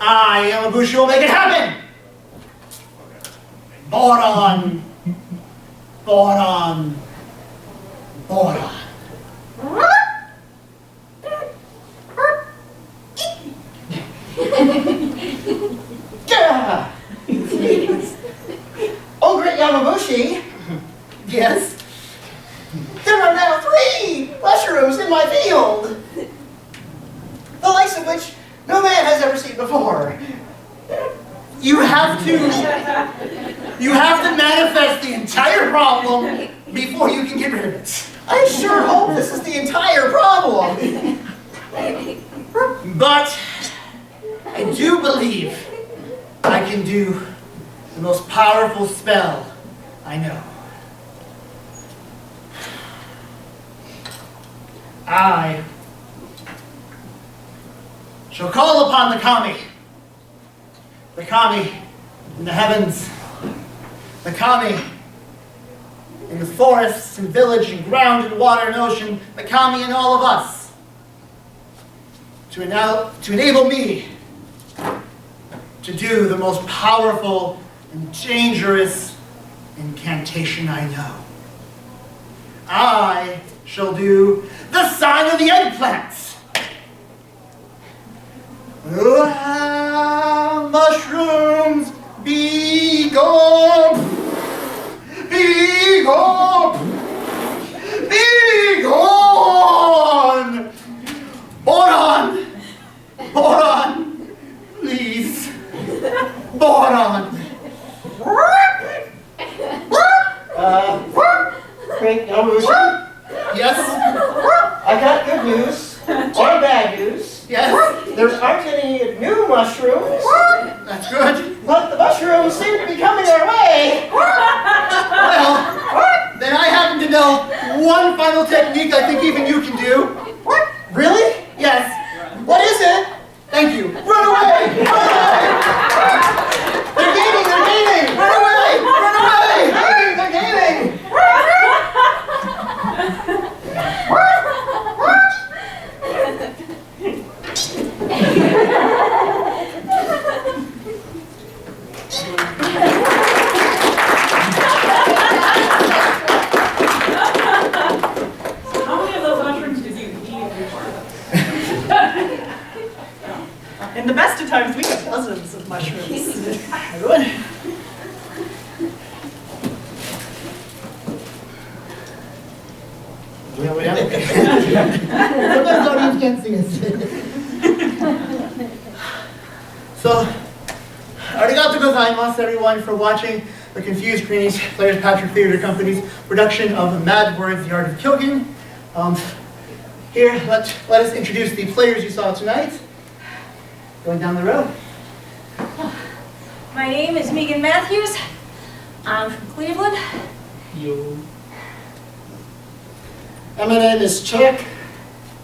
I, Yamabushi, will make it happen. Boron, boron, boron. Gah! Oh, great Yamabushi, Yes? there are now 3 mushrooms in my field. The likes of which no man has ever seen before. You have to manifest the entire problem before you can get rid of it. I sure hope this is the entire problem. But I do believe I can do the most powerful spell I know. I shall call upon the kami in the heavens, the kami in the forests and village and ground and water and ocean, the kami in all of us, to enable me to do the most powerful and dangerous incantation I know. I shall do the sign of the eggplants. Mushrooms, be gone, be gone, be gone. Boron, boron, please, boron. Great Yamabushi, Yes, I got good news or bad news. yes, There aren't any new mushrooms. that's good. In the best of times, we get dozens of mushrooms. Everyone? Yeah, we have it. Sometimes the audience can't see us. So, arigato gozaimasu, everyone, for watching the Confused Greenies Players Patrick Theater Company's production of Mad Words, The Art of Kyōgen. Here, let us introduce the players you saw tonight. Going down the row. My name is Megan Matthews. I'm from Cleveland. And my name is Chuck,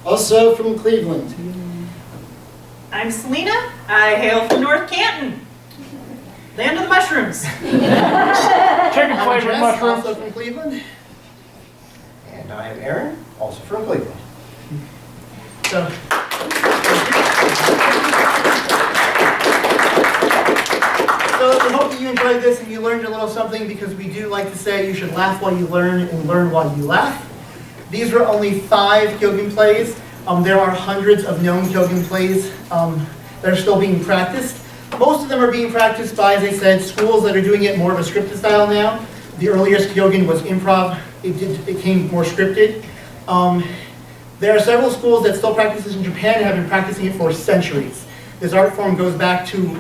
also from Cleveland. I'm Selena. I hail from North Canton, land of the mushrooms. Chicken I'm flavored Jess, mushrooms. also from Cleveland. And I am Aaron, also from Cleveland. So, I hope that you enjoyed this and you learned a little something, because we do like to say you should laugh while you learn and learn while you laugh. These were only 5 Kyōgen plays. There are hundreds of known Kyōgen plays that are still being practiced. Most of them are being practiced by, as I said, schools that are doing it more of a scripted style now. The earliest Kyōgen was improv. It became more scripted. There are several schools that still practice this in Japan and have been practicing it for centuries. This art form goes back to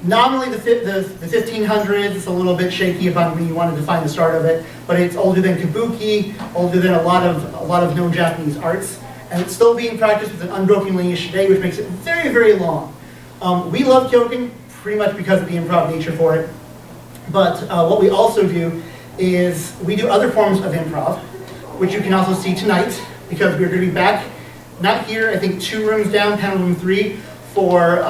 nominally the 1500s. It's a little bit shaky about when you want to define the start of it, but it's older than kabuki, older than a lot of known Japanese arts, and it's still being practiced with an unbroken lineage today, which makes it very, very long. We love Kyōgen pretty much because of the improv nature for it, but what we also do is we do other forms of improv, which you can also see tonight, because we're going to be back, not here, I think 2 rooms down, panel room 3, for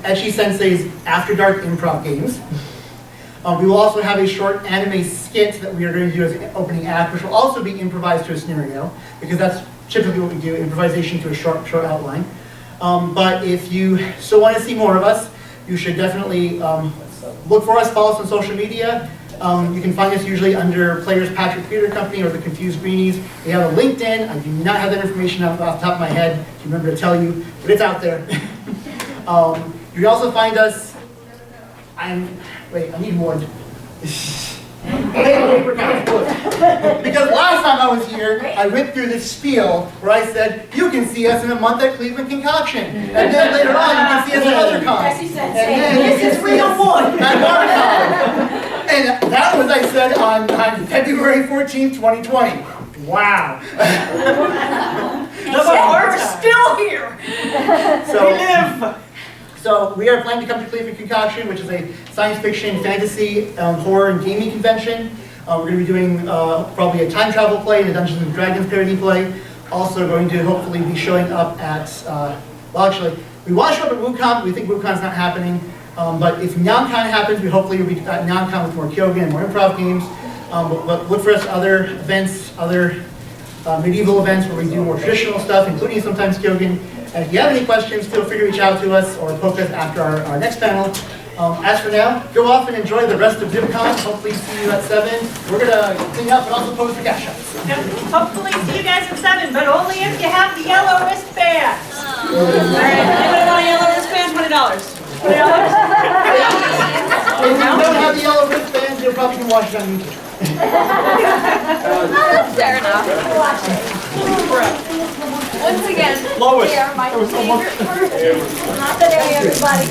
Echi Sensei's After Dark improv games. We will also have a short anime skit that we are going to do as an opening act, which will also be improvised to a scenario, because that's typically what we do, improvisation to a short outline. But if you still want to see more of us, you should definitely look for us, follow us on social media. You can find us usually under Players Patrick Theater Company or the Confused Greenies. We have a LinkedIn. I do not have that information off the top of my head to remember to tell you, but it's out there. You can also find us, wait, I need more. Because last time I was here, I went through this spiel where I said, you can see us in a month at Cleveland Concoction. And then later on, you can see us at other cons. And then This is real one. at WarCon. And that was, I said, on February 14th, 2020. Wow. But we're still here. So, We live. So we are planning to come to Cleveland Concoction, which is a science fiction, fantasy, horror, and gaming convention. We're going to be doing probably a time travel play and a Dungeons and Dragons parody play. Also going to hopefully be showing up at, well actually, we want to show up at WooCon, but we think WooCon's not happening. But if NyonCon happens, we hopefully will be at NyonCon with more Kyōgen and more improv games. But look for us at other events, other medieval events where we do more traditional stuff, including sometimes Kyōgen. And if you have any questions, feel free to reach out to us or poke us after our next panel. As for now, go off and enjoy the rest of Zipcon. Hopefully see you at 7. We're going to clean up and also post for cash shots. Hopefully see you guys at 7, but only if you have the yellow wristbands. All right, anyone want a yellow wristband? $20. If you don't have the yellow wristbands, you probably can watch it on YouTube. Fair enough. Once again, Lois. they are my favorite part. Not that everybody.